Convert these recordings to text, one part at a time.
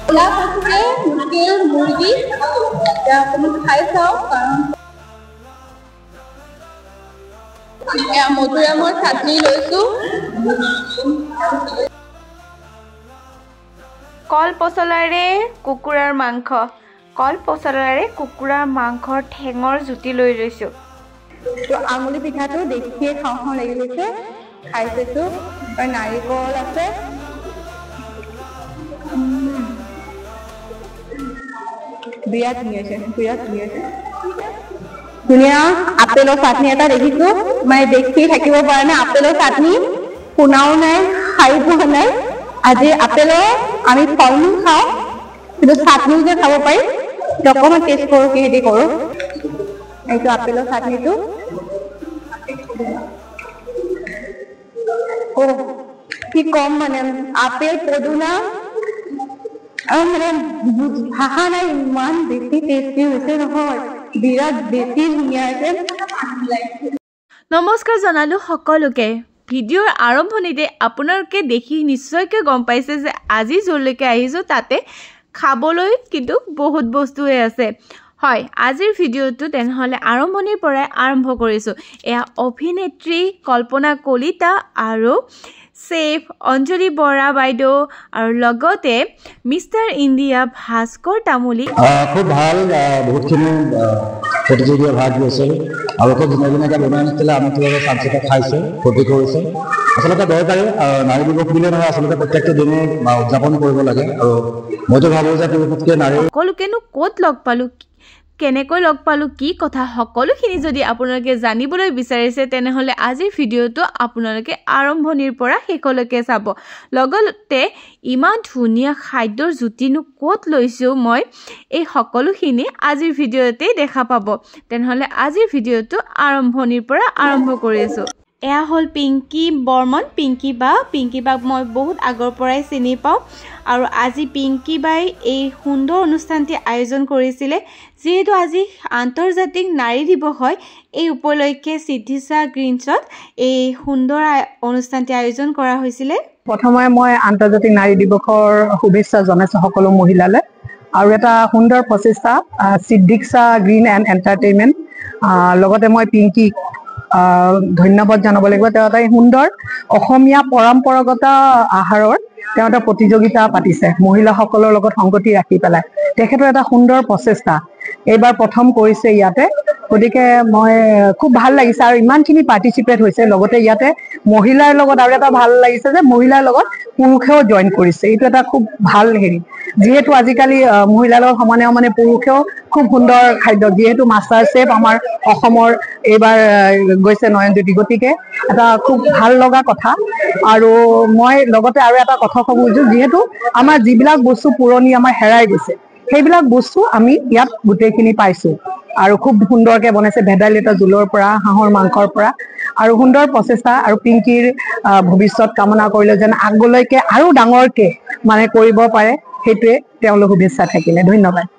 কলা কচুৰে লোকেল মুৰ্গী এতিয়া অকণমান খাই চাওঁ কাৰণ মধুৰিআমৰ চাটনি লৈছোঁ কল পচলাৰে কুকুৰাৰ মাংস কল পচলাৰে কুকুৰাৰ মাংসৰ ঠেঙৰ জুতি লৈ লৈছোঁ আঙুলি পিঠাটো দেখিয়ে খাওঁ খাওঁ লাগি গৈছে খাই চাইছোঁ আৰু নাৰিকল আছে বিৰাট ধুনীয়া হৈছে ধুনীয়া আপেলৰ চাটনি এটা দেখিছোঁ মানে দেখি থাকিব পৰা নাই আপেলৰ চাটনি শুনাও নাই খাই পোৱা নাই আজি আপেলৰ আমি ফল মূল খাওঁ কিন্তু চাটনিও যে খাব পাৰি অকণমান টেষ্ট কৰোঁ কিহেদি কৰোঁ এইটো আপেলৰ চাটনিটো কি কম মানে আপেল পদুনা আৰু মানে ভাষা নাই ইমান বেছি টেষ্টি হৈছে নহয় বিৰাট বেছি ধুনীয়া হৈছে নমস্কাৰ জনালোঁ সকলোকে ভিডিঅ'ৰ আৰম্ভণিতে আপোনালোকে দেখি নিশ্চয়কৈ গম পাইছে যে আজি য'লৈকে আহিছোঁ তাতে খাবলৈ কিন্তু বহুত বস্তুৱে আছে হয় আজিৰ ভিডিঅ'টো তেনেহ'লে আৰম্ভণিৰ পৰাই আৰম্ভ কৰিছোঁ এয়া অভিনেত্ৰী কল্পনা কলিতা আৰু চেফ অঞ্জলি বৰা বাইদেউ আৰু লগতে মিষ্টাৰ ইণ্ডিয়া ভাস্কৰ তামুলী খুব ভাল বহুতখিনি প্ৰতিযোগিতাত ভাগ লৈছিল আৰু খুব ধুনীয়া ধুনীয়াকৈ বনাই আনিছিলে আমি তেওঁলোকে চাঞ্চিতা খাইছে ফূৰ্তি কৰিছে আচলতে দৰকাৰী নাৰী দিৱস বুলিয়ে নহয় আচলতে প্ৰত্যেকটো দিনে উদযাপন কৰিব লাগে আৰু মইতো ভাবোঁ যে পুৰুষতকৈ নাৰী সকলোকেনো ক'ত লগ পালোঁ কেনেকৈ লগ পালোঁ কি কথা সকলোখিনি যদি আপোনালোকে জানিবলৈ বিচাৰিছে তেনেহ'লে আজিৰ ভিডিঅ'টো আপোনালোকে আৰম্ভণিৰ পৰা শেষলৈকে চাব লগতে ইমান ধুনীয়া খাদ্যৰ জুতিনো ক'ত লৈছোঁ মই এই সকলোখিনি আজিৰ ভিডিঅ'তেই দেখা পাব তেনেহ'লে আজিৰ ভিডিঅ'টো আৰম্ভণিৰ পৰা আৰম্ভ কৰিছোঁ এয়া হ'ল পিংকি বৰ্মন পিংকি বাক মই বহুত আগৰ পৰাই চিনি পাওঁ আৰু আজি পিংকি বাই এই সুন্দৰ অনুষ্ঠানটি আয়োজন কৰিছিলে যিহেতু আজি আন্তৰ্জাতিক নাৰী দিৱস হয় এই উপলক্ষে সিদ্ধিছা গ্ৰীণছত এই সুন্দৰ অনুষ্ঠানটি আয়োজন কৰা হৈছিলে প্ৰথমে মই আন্তৰ্জাতিক নাৰী দিৱসৰ শুভেচ্ছা জনাইছোঁ সকলো মহিলালৈ আৰু এটা সুন্দৰ প্ৰচেষ্টা সিদ্ধিছা গ্ৰীণ এণ্ড এণ্টাৰটেইনমেণ্ট লগতে মই পিংকিক ধন্যবাদ জনাব লাগিব তেওঁ এটা সুন্দৰ অসমীয়া পৰম্পৰাগত আহাৰৰ তেওঁ এটা প্ৰতিযোগিতা পাতিছে মহিলাসকলৰ লগত সংগতি ৰাখি পেলাই তেখেতৰ এটা সুন্দৰ প্ৰচেষ্টা এইবাৰ প্ৰথম কৰিছে ইয়াতে গতিকে মই খুব ভাল লাগিছে আৰু ইমানখিনি পাৰ্টিচিপেট হৈছে লগতে ইয়াতে মহিলাৰ লগত আৰু এটা ভাল লাগিছে যে মহিলাৰ লগত পুৰুষেও জইন কৰিছে এইটো এটা খুব ভাল হেৰি যিহেতু আজিকালি মহিলাৰ লগত সমানে পুৰুষেও খুব সুন্দৰ খাদ্য যিহেতু মাষ্টাৰ চেফ আমাৰ অসমৰ এইবাৰ গৈছে নয়নজ্যোতি গতিকে এটা খুব ভাল লগা কথা আৰু মই লগতে আৰু এটা কথা ক'ব খুজিছোঁ যিহেতু আমাৰ যিবিলাক বস্তু পুৰণি আমাৰ হেৰাই গৈছে সেইবিলাক বস্তু আমি ইয়াত গোটেইখিনি পাইছোঁ আৰু খুব সুন্দৰকৈ বনাইছে ভেদাইলতা জোলৰ পৰা হাঁহৰ মাংসৰ পৰা আৰু সুন্দৰ প্ৰচেষ্টা আৰু পিংকিৰ ভৱিষ্যত কামনা কৰিলে যেন আগলৈকে আৰু ডাঙৰকৈ মানে কৰিব পাৰে সেইটোৱে তেওঁলোক শুভেচ্ছা থাকিলে ধন্যবাদ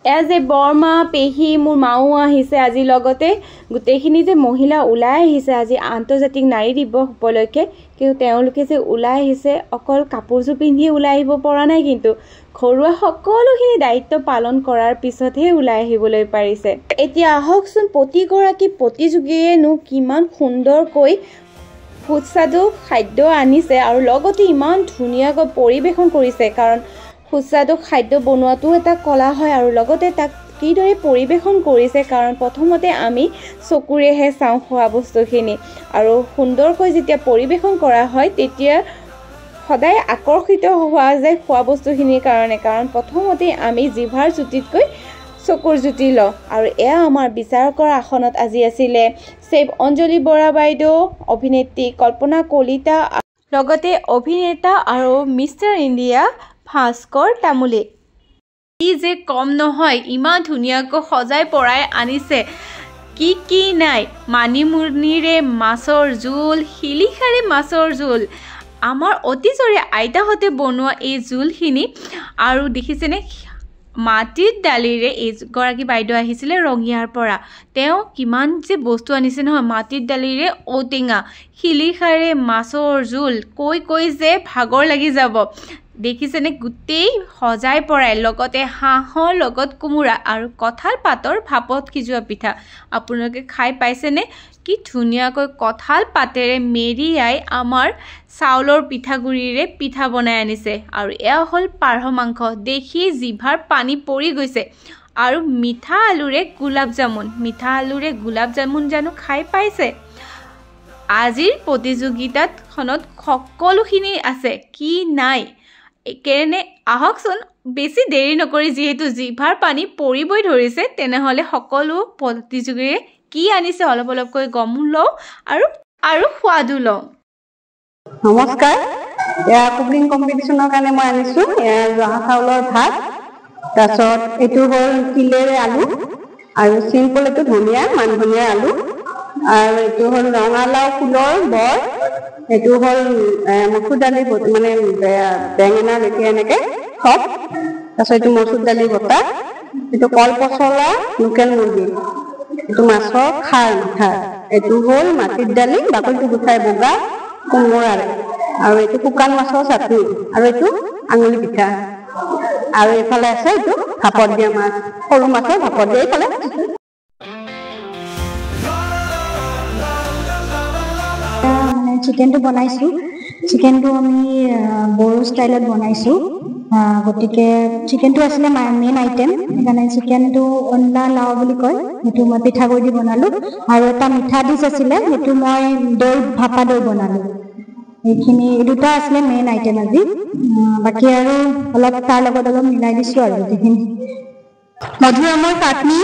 এয়া যে বৰমা পেহী মোৰ মাও আহিছে আজি লগতে গোটেইখিনি যে মহিলা ওলাই আহিছে আজি আন্তৰ্জাতিক নাৰী দিৱস উপলক্ষে কিন্তু তেওঁলোকে যে ওলাই আহিছে অকল কাপোৰযোৰ পিন্ধিয়ে ওলাই আহিব পৰা নাই কিন্তু ঘৰুৱা সকলোখিনি দায়িত্ব পালন কৰাৰ পিছতহে ওলাই আহিবলৈ পাৰিছে এতিয়া আহকচোন প্ৰতিগৰাকী প্ৰতিযোগীয়েনো কিমান সুন্দৰকৈ সুস্বাদু খাদ্য আনিছে আৰু লগতে ইমান ধুনীয়াকৈ পৰিৱেশন কৰিছে কাৰণ সুস্বাদু খাদ্য বনোৱাটো এটা কলা হয় আৰু লগতে তাক কিদৰে পৰিৱেশন কৰিছে কাৰণ প্ৰথমতে আমি চকুৰেহে চাওঁ খোৱা বস্তুখিনি আৰু সুন্দৰকৈ যেতিয়া পৰিৱেশন কৰা হয় তেতিয়া সদায় আকৰ্ষিত হোৱা যায় খোৱা বস্তুখিনিৰ কাৰণে কাৰণ প্ৰথমতে আমি জিভাৰ জুতিতকৈ চকুৰ জুতি লওঁ আৰু এয়া আমাৰ বিচাৰকৰ আসনত আজি আছিলে চেফ অঞ্জলি বৰা বাইদেউ অভিনেত্ৰী কল্পনা কলিতা লগতে অভিনেতা আৰু মিষ্টাৰ ইণ্ডিয়া ভাস্কৰ তামুলী ই যে কম নহয় ইমান ধুনীয়াকৈ সজাই পৰাই আনিছে কি নাই মানিমুনিৰে মাছৰ জোল শিলিখাৰে মাছৰ জোল আমাৰ অতীজৰে আইতাহঁতে বনোৱা এই জোলখিনি আৰু দেখিছেনে মাটিৰ দালিৰে এইগৰাকী বাইদেউ আহিছিলে ৰঙিয়াৰ পৰা তেওঁ কিমান যে বস্তু আনিছে নহয় মাটিৰ দালিৰে ঔটেঙা শিলিখাৰে মাছৰ জোল কৈ যে ভাগৰ লাগি যাব দেখিছেনে গোটেই সজাই পৰাই লগতে হাঁহৰ লগত কোমোৰা আৰু কঁঠাল পাতৰ ভাপত সিজোৱা পিঠা আপোনালোকে খাই পাইছেনে কি ধুনীয়াকৈ কঁঠাল পাতেৰে মেৰিয়াই আমাৰ চাউলৰ পিঠাগুৰিৰে পিঠা বনাই আনিছে আৰু এয়া হ'ল পাৰ মাংস দেখি জিভাৰ পানী পৰি গৈছে আৰু মিঠা আলুৰে গোলাপ জামুন জানো খাই পাইছে আজিৰ প্ৰতিযোগিতাখনত সকলোখিনি আছে কি নাই কেনে আহকচোন বেছি দেৰি নকৰি যেহেতু জিভাৰ পানী পৰিবই ধৰিছে তেনেহলে সকলো প্ৰতিযোগীয়ে কি আনিছে অলপকৈ গম লওঁ আৰু সোৱাদো লওঁ নমস্কাৰ এয়া কুকিং কম্পিটিশ্যনৰ কাৰণে মই আনিছো জহা চাউলৰ ভাত তাৰপিছত এইটো হ'ল তিলেৰে আলু আৰু চিম্পল এইটো ধনিয়া মান ধনিয়াৰ আলু আৰু এইটো হ'ল ৰঙালাও ফুলৰ বৰ এইটো হ'ল মচুৰ দালি মানে বেঙেনা লেখীয়া এনেকে চব তাৰপিছত এইটো মচুৰ দালি বটা এইটো কল পচলা লোকেল মুৰ্গী এইটো মাছৰ খাৰ মিঠা এইটো হ'ল মাটিৰ দালি বাকলিটো গুচাই বগা কোমোৰাৰে আৰু এইটো শুকান মাছৰ চাটনি আৰু এইটো আঙুলি পিঠা আৰু এইফালে আছে এইটো ভাপত দিয়া মাছ সৰু মাছৰ ভাপত দিয়া এইফালে চিকেনটো বনাইছো চিকেনটো আমি বড়ো ষ্টাইলত বনাইছো গতিকে চিকেনটো আছিলে মেইন আইটেম সেইকাৰণে চিকেনটো অনলা লাও বুলি কয় সেইটো মই পিঠাগুড়ি দি বনালো আৰু এটা মিঠা ডিছ আছিলে সেইটো মই দৈ ভাপা দৈ বনালো এইখিনি দুটা আছিলে মেইন আইটেম আজি বাকী আৰু অলপ তাৰ লগত অলপ মিলাই দিছো আৰু যিখিনি মধুৰামৰ চাটনি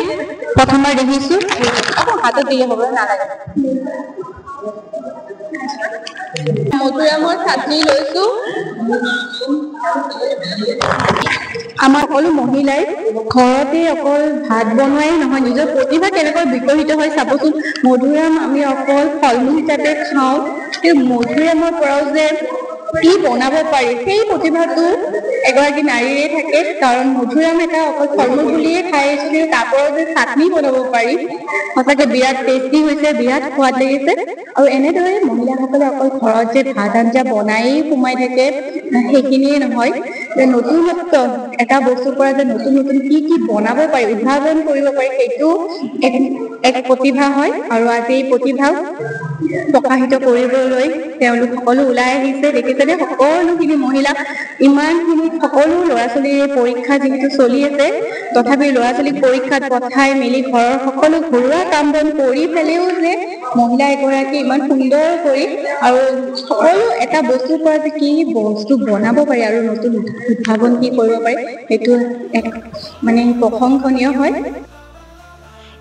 প্ৰথমবাৰ দেখিছো হাতত দিলে হ'ব নালাগে মধুৰামৰ চাটনি লৈছো আমাৰ সকলো মহিলাই ঘৰতে অকল ভাত বনোৱাই নহয় নিজৰ প্ৰতিভা কেনেকৈ বিকশিত হয় চাবচোন মধুৰাম আমি অকল ফল মূল হিচাপে খাওঁ কিন্তু মধুৰামৰ পৰাও যে কি বনাব পাৰি সেই প্ৰতিভাটো এগৰাকী নাৰীৰে থাকে কাৰণ মধুৰাম এটা অকল ফল মূল বুলিয়ে খাই আহিছো তাৰ পৰাও যে চাটনি বনাব পাৰি সঁচাকৈ বিৰাট টেষ্টি হৈছে বিৰাট সোৱাদ লাগিছে আৰু এনেদৰে মহিলাসকলে অকল ঘৰত যে ভাত আঞ্জা বনাই সোমাই থাকে সেইখিনিয়ে নহয় যে নতুনত্ব এটা বস্তুৰ পৰা যে নতুন নতুন কি বনাব পাৰি উদ্ভাৱন কৰিব পাৰি সেইটো এক প্ৰতিভা হয় আৰু আজি এই প্ৰতিভা প্ৰকাশিত কৰিবলৈ তেওঁলোক সকলো ওলাই আহিছে দেখিছেনে সকলোখিনি মহিলা ইমানখিনি সকলো ল'ৰা ছোৱালীৰ পৰীক্ষা যিহেতু চলি আছে তথাপি ল'ৰা ছোৱালীক পৰীক্ষাত পঠাই মেলি ঘৰৰ সকলো ঘৰুৱা কাম বন কৰি পেলাইও যে মহিলা এগৰাকী ইমান সুন্দৰ কৰি আৰু সকলো এটা বস্তুৰ পৰা যে কি বস্তু বনাব পাৰি আৰু নতুন উদ্ভাৱন কি কৰিব পাৰি সেইটো এক মানে প্ৰশংসনীয় হয়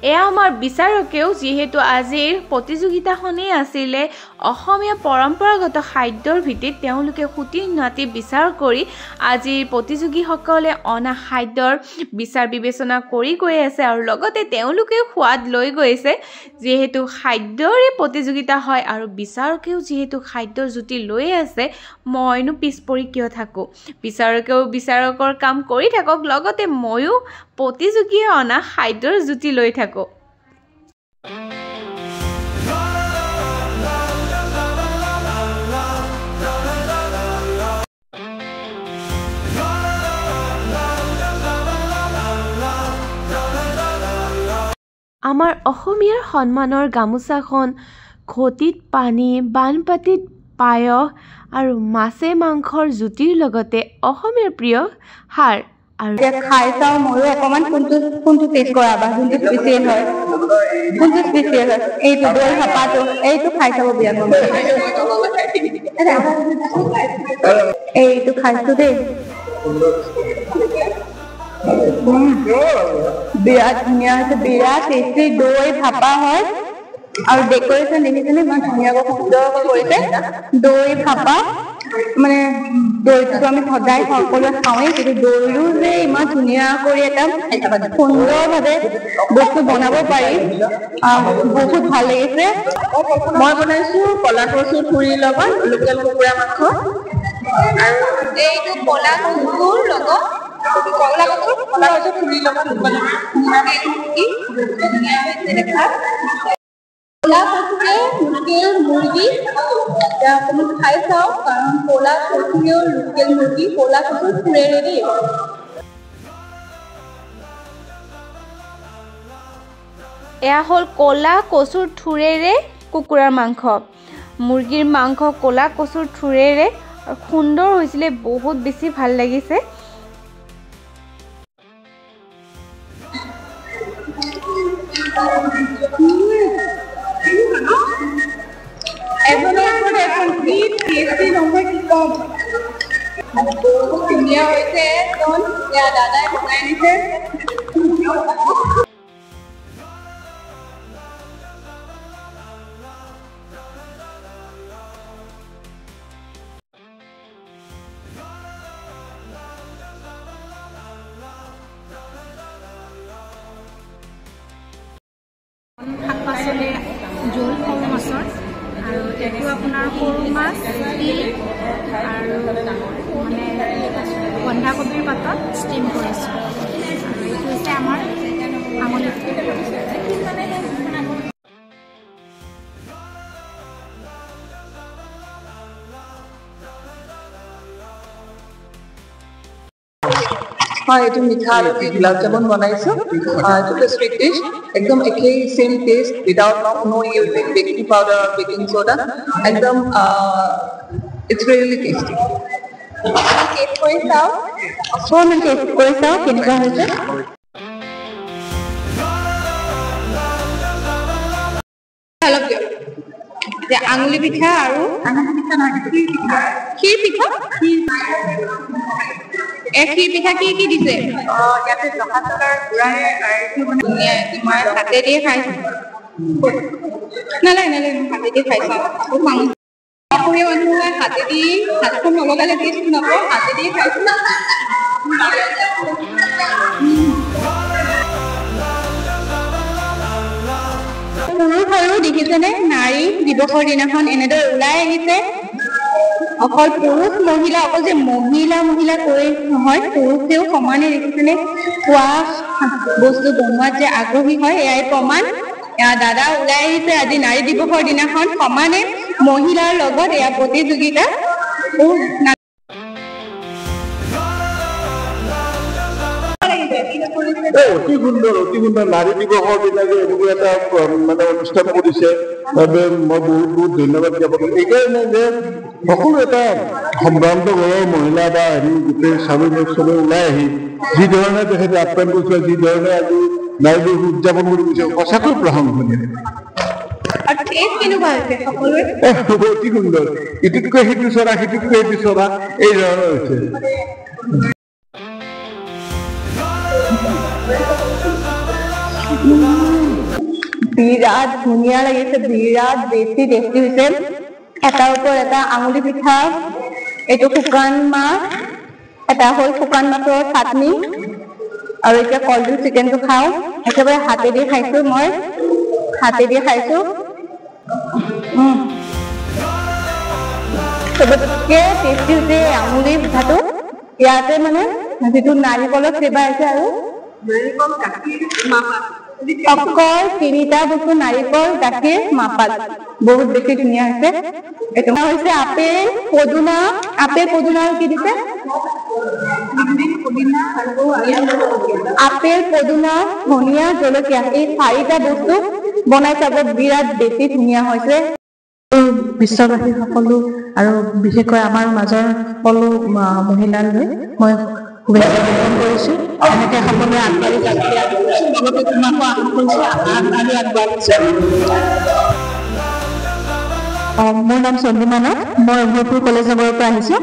এয়া আমাৰ বিচাৰকেও যিহেতু আজিৰ প্ৰতিযোগিতাখনেই আছিলে অসমীয়া পৰম্পৰাগত খাদ্যৰ ভিত্তিত তেওঁলোকে সুতি নাতি বিচাৰ কৰি আজিৰ প্ৰতিযোগীসকলে অনা খাদ্যৰ বিচাৰ বিবেচনা কৰি গৈ আছে আৰু লগতে তেওঁলোকেও সোৱাদ লৈ গৈছে যিহেতু খাদ্যৰে প্ৰতিযোগিতা হয় আৰু বিচাৰকেও যিহেতু খাদ্যৰ জুতি লৈ আছে মইনো পিছ পৰি কিয় থাকোঁ বিচাৰকেও বিচাৰকৰ কাম কৰি থাকক লগতে ময়ো প্ৰতিযোগীয়ে অনা খাদ্যৰ জুতি লৈ থাকোঁ আমাৰ অসমীয়াৰ সন্মানৰ গামোচাখন ঘটিত পানী বানপাতিত পায়স আৰু মাছে মাংসৰ জুতিৰ লগতে অসমীয়াৰ প্ৰিয় সাৰ আৰু খাই চাওঁ ময়ো অকণমান কোনটো টেষ্ট কৰাবা যোনটো স্পেচিয়েল হয় কোনটো স্পেচিয়েল হয় এইটো দৈ ভাপাটো এইটো খাই চাব বিৰাট মন এইটো খাইছো দেই বিৰাট ধুনীয়া হৈছে বিৰাট টেষ্টি দৈ ভাপা হয় আৰু ডেকৰেশ্যন দেখিছেনে ইমান ধুনীয়াকৈ সুন্দৰকৈ কৰিছে দৈ ভাপা মানে দৈটো আমি সদায় সকলোৱে খাওঁৱেই কিন্তু দৈৰো যে ইমান ধুনীয়া কৰি এটা সুন্দৰভাৱে বস্তু বনাব পাৰি বহুত ভাল লাগিছে মই বনাইছো কলা কচু ঠুৰিৰ লগত লোকেল কুকুৰা মাংস আৰু এইটো কলা কচুৰ লগত কলা কচু ঠুৰিৰ লগত কলা কচুৰে লোকেল মুৰ্গী এতিয়া অকণমান খাই চাওঁ, কাৰণ ক'লা কচুৰেও লোকেল মুৰ্গী, ক'লা কচুৰ ঠোৰেৰে দেই। এয়া হ'ল ক'লা কচুৰ ঠোৰেৰে কুকুৰাৰ মাংস। মুৰ্গীৰ মাংস ক'লা কচুৰ ঠোৰেৰে সুন্দৰ হৈছিলে, বহুত বেছি ভাল লাগিছে। ধুনীয়া হৈছে একদম। এয়া দাদাই বনাই দিছে। শাক পাচলি জোল সৰু মাছৰ, আৰু এইটো আপোনাৰ সৰু মাছ তিল আৰু মানে বন্ধাকবিৰ পাতত ষ্টিম কৰিছোঁ। আৰু এইটো হৈছে আমাৰ আমলি। हाँ ये मीठा गुलाब जामुन बनाइছো जो स्वीट डिश एकदम एके same taste without no using baking powder और बेकिंग सोडा एकदम इट्स रियली टेस्टी টেষ্ট কৰি চাওঁ, অকণমান টেষ্ট কৰি চাওঁ কেনেকুৱা হৈছে। অলপ দিয়ক। এতিয়া আঙুলি পিঠা আৰু ক্ষীৰ পিঠা। ক্ষীৰ পিঠা কি কি দিছে? ইয়াতে জহা চাউলৰ গুড়াৰে ধুনীয়া, মই হাতে দিয়ে খাইছোঁ। নালাগে নালাগে, মই হাতে দিয়ে খাইছোঁ। অসমীয়া মানুহে হাতে দি হাতখন নলগালে টেষ্ট নাপাওঁ, হাতে দিয়ে খাইছোঁ। পুৰুষ আৰু দেখিছেনে, নাৰী দিৱসৰ দিনাখন এনেদৰে ওলাই আহিছে। অকল পুৰুষ মহিলা, অকল যে মহিলা কৈ নহয়, পুৰুষেও সমানে দেখিছেনে খোৱা বস্তু বনোৱাত যে আগ্ৰহী হয়, এয়াই প্ৰমাণ। দাদা ওলাই আহিছে আজি নাৰী দিৱসৰ দিনাখন সমানে মহিলাৰ লগত এয়া প্ৰতিযোগিতা। অতি সুন্দৰ নাৰী দিৱসৰ দিনা যে এনেকুৱা এটা মানে অনুষ্ঠান কৰিছে, মই বহুত ধন্যবাদ জ্ঞাপন কৰিম। এইকাৰণে যে সকলো এটা সম্ভ্ৰান্ত ঘৰৰ মহিলা বা গোটেই স্বামী চবে ওলাই আহি যি ধৰণে তেখেতে আপ্যায়ন কৰিছে, যি ধৰণে আজি নাৰী দিৱস উদযাপন কৰি গৈছে, সঁচাকৈ প্ৰশংসনীয়। অতি সুন্দৰ, ইটোতকৈ সিটো চৰা, সিটোতকৈ সিটো চৰা, এই ধৰণৰ হৈছে। বিৰাট ধুনীয়া লাগিছে, বিৰাট বেছি টেষ্টি হৈছে। এটাৰ ওপৰত এটা আঙুলি পিঠা, এইটো শুকান মাছ, এটা হ'ল শুকান মাছৰ চাটনি, আৰু এতিয়া কলডিল চিকেনটো খাওঁ। একেবাৰে হাতে দি খাইছোঁ, মই হাতে দি খাইছোঁ। চবতকে টেষ্টি হৈছে আঙুলি পিঠাটো। ইয়াতে মানে যিটো নাৰিকলৰ ফ্লেভাৰ আছে, আৰু অকল তিনিটা বস্তু, নাৰিকল, গাখীৰ, মাপাল, বহুত বেছি ধুনীয়া হৈছে। এইটো হৈছে আপেল, পদুনা আৰু কি দিছে? আপেল, পদুনা, ধনিয়া, জলকীয়া, এই 4টা বস্তু বনাই চাব, বিৰাট বেছি ধুনীয়া হৈছে। বিশ্ববাসী সকলো আৰু বিশেষকৈ আমাৰ মাজৰ সকলো মহিলালৈ মই শুভেচ্ছা জ্ঞাপন কৰিছোঁ। এনেকৈ সকলোৱে আগবাঢ়ি যাব, লগতে তোমাকো আশা কৰিছোঁ আগবাঢ়িছোঁ। মোৰ নাম চন্দ্ৰিমা নাথ, মই উভয়পুৰ কলেজ নগৰৰ পৰা আহিছোঁ।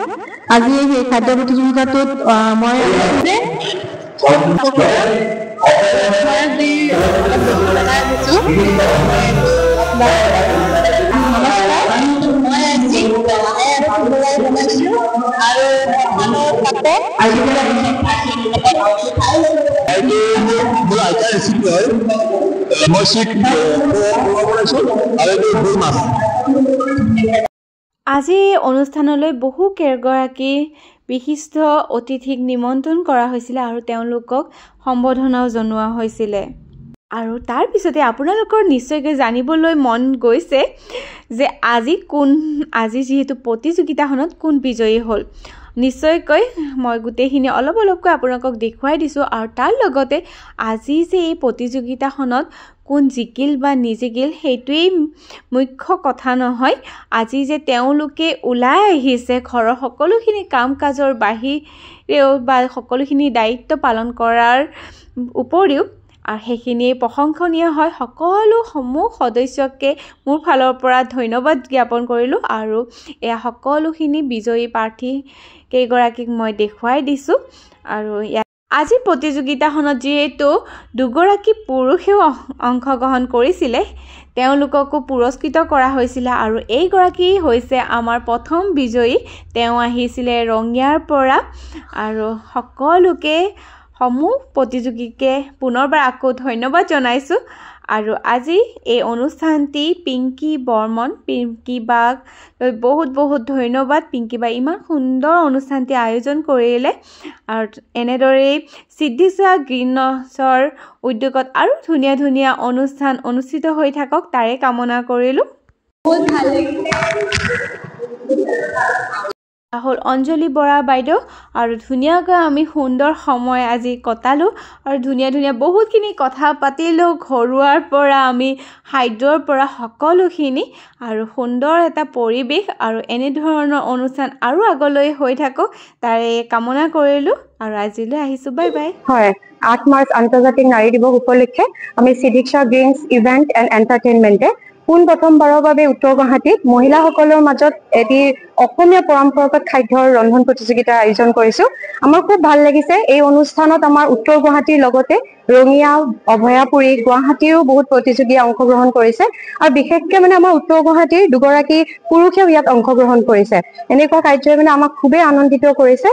আজি এই খাদ্য প্ৰতিযোগিতাটোত মই আজি অনুষ্ঠানলৈ বহু কেইগৰাকী বিশিষ্ট অতিথিক নিমন্ত্ৰণ কৰা হৈছিলে আৰু তেওঁলোকক সম্বৰ্ধনাও জনোৱা হৈছিলে। আৰু তাৰ পিছতে আপোনালোকৰ নিশ্চয়কৈ জানিবলৈ মন গৈছে যে আজি যিহেতু প্ৰতিযোগিতাখনত কোন বিজয়ী হ'ল নিশ্চয়কৈ মই গোটেইখিনি অলপকৈ আপোনালোকক দেখুৱাই দিছোঁ আৰু তাৰ লগতে আজি যে এই প্ৰতিযোগিতাখনত কোন জিকিল বা নিজিকিল সেইটোৱেই মুখ্য কথা নহয় আজি যে তেওঁলোকে ওলাই আহিছে ঘৰৰ সকলোখিনি কাম কাজৰ বাহিৰেও বা সকলোখিনি দায়িত্ব পালন কৰাৰ উপৰিও আৰু সেইখিনিয়ে প্ৰশংসনীয় হয় সকলো সমূহ সদস্যকে মোৰ ফালৰ পৰা ধন্যবাদ জ্ঞাপন কৰিলোঁ আৰু এয়া সকলোখিনি বিজয়ী প্ৰাৰ্থী কেইগৰাকীক মই দেখুৱাই দিছোঁ আৰু আজি প্ৰতিযোগিতাখনত যিহেতু দুগৰাকী পুৰুষেও অংশগ্ৰহণ কৰিছিলে তেওঁলোককো পুৰস্কৃত কৰা হৈছিলে আৰু এইগৰাকী হৈছে আমাৰ প্ৰথম বিজয়ী তেওঁ আহিছিলে ৰঙিয়াৰ পৰা আৰু সকলোকে সমূহ প্ৰতিযোগীকে পুনৰবাৰ আকৌ ধন্যবাদ জনাইছোঁ আৰু আজি এই অনুষ্ঠানটি পিংকি বৰ্মন পিংকি বাক বহুত ধন্যবাদ পিংকি বা ইমান সুন্দৰ অনুষ্ঠানটি আয়োজন কৰিলে আৰু এনেদৰেই সিদ্ধিছা গ্ৰীণছৰ উদ্যোগত আৰু ধুনীয়া অনুষ্ঠান অনুষ্ঠিত হৈ থাকক তাৰে কামনা কৰিলোঁ বহুত ভাল লাগিছে হ'ল অঞ্জলি বৰা বাইদেউ আৰু ধুনীয়াকৈ আমি সুন্দৰ সময় আজি কটালোঁ আৰু ধুনীয়া বহুতখিনি কথা পাতিলোঁ ঘৰুৱাৰ পৰা আমি খাদ্যৰ পৰা সকলোখিনি আৰু সুন্দৰ এটা পৰিৱেশ আৰু এনেধৰণৰ অনুষ্ঠান আৰু আগলৈ হৈ থাকক তাৰে কামনা কৰিলোঁ আৰু আজিলৈ আহিছোঁ বাই বাই হয় 8 মাৰ্চ আন্তৰ্জাতিক নাৰী দিৱস উপলক্ষে আমি সিদ্ধিছা গ্ৰীণছ ইভেন্ট এণ্ড এণ্টাৰটেইনমেণ্টে প্ৰথমবাৰৰ বাবে উত্তৰ গুৱাহাটীত মহিলাসকলৰ মাজত এটি অসমীয়া পৰম্পৰাগত খাদ্যৰ ৰন্ধন প্ৰতিযোগিতাৰ আয়োজন কৰিছো আমাৰ খুব ভাল লাগিছে এই অনুষ্ঠানত আমাৰ উত্তৰ গুৱাহাটীৰ লগতে ৰঙিয়া অভয়াপুৰী গুৱাহাটীৰো বহুত প্ৰতিযোগীয়ে অংশগ্ৰহণ কৰিছে আৰু বিশেষকৈ মানে আমাৰ উত্তৰ গুৱাহাটীৰ দুগৰাকী পুৰুষেও ইয়াত অংশগ্ৰহণ কৰিছে এনেকুৱা কাৰ্যই মানে আমাক খুবেই আনন্দিত কৰিছে